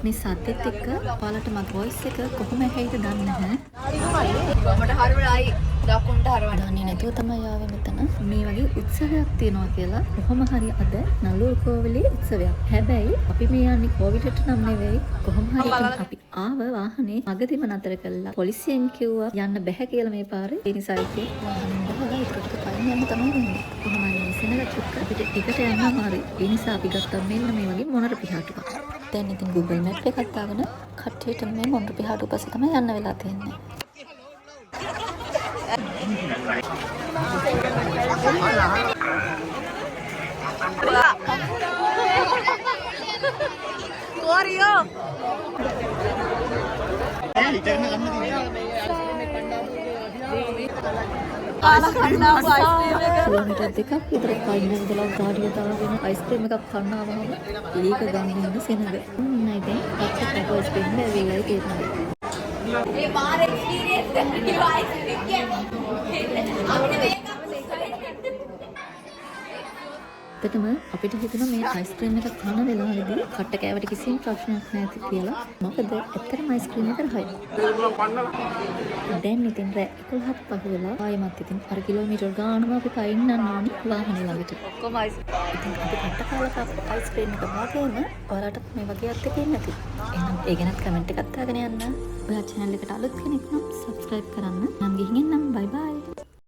මේ සද්දෙත් එක්ක ඔයාලට මගේ වොයිස් එක කොහොම ඇහෙයිද දන්නේ නැහැ. මට හරියයි දකුණට හරවන්න. දන්නේ නැතුව තමයි ආවේ මෙතන. මේ වගේ උත්සවයක් තියෙනවා කියලා කොහොම හරි අද නළුව කෝවිලේ උත්සවයක්. හැබැයි අපි මේ යන්නේ කෝවිලට නම් නෙවෙයි. කොහොම හරි අපි ආව වාහනේ අගදිම නතර කළා. පොලිසියෙන් කිව්වා යන්න බෑ කියලා මේ පාරේ. ඒ නිසා ඉතින් වාහනේ ඉඳලා ඒකට පයින් යන්න තමයි වෙන්නේ. කොහොම හරි ඉස්සෙල්ලා චුක්ක අපිට ටිකට යන්න අමාරුයි. ඒ නිසා අපි ගත්තා මෙන්න මේ වගේ මොනර පිහාටුවක්. දැන් ඉතින් Google Map එකක් දාගෙන කට්ටියට මේ මොනර පිහාටුව පස්සේ තමයි යන්න වෙලා තියෙන්නේ. කිලෝමීටර් දෙකක් විතර පයින් ඉඳලා ගාඩිය දාගෙන අයිස්ක්‍රීම් එකක් කන්න ආවම ඒක ගන්න ඉන්න සෙනඟ. නයිද? අපිට අයිස්ක්‍රීම් ලැබෙලා තියෙනවා. මේ මාර එක්ස්පීරියන්ස් එකක් අයිස්ක්‍රීම් කියන්නේ. අපිට මේක ඇත්තටම අපිට හිතුණා මේ අයිස්ක්‍රීම් එක කන වෙලාවේදී කට්ට කෑවට කිසිම ප්‍රශ්නයක් නැති කියලා. මොකද ඇත්තටම අයිස්ක්‍රීම් එක රහයි. දැන් ඉතින් රෑ 11ක් පහ වෙලා ආයෙමත් ඉතින් අර කිලෝමීටර් ගානම අපි පයින් යන්න ඕනේ වාහනේ ළඟට. ඔක්කොම අයිස්ක්‍රීම්. ඉතින් අපි කට්ට කාලා අයිස්ක්‍රීම් එක වගේම ඔයාලට මේ වගේ අත් එකක් නැති. එහෙනම් ඒ ගැනත් කමෙන්ට් එකක් දාගෙන යන්න. ඔයා channel එකට අලුත් කෙනෙක් නම් subscribe කරන්න. නම් ගිහින් එන්නම්. bye bye.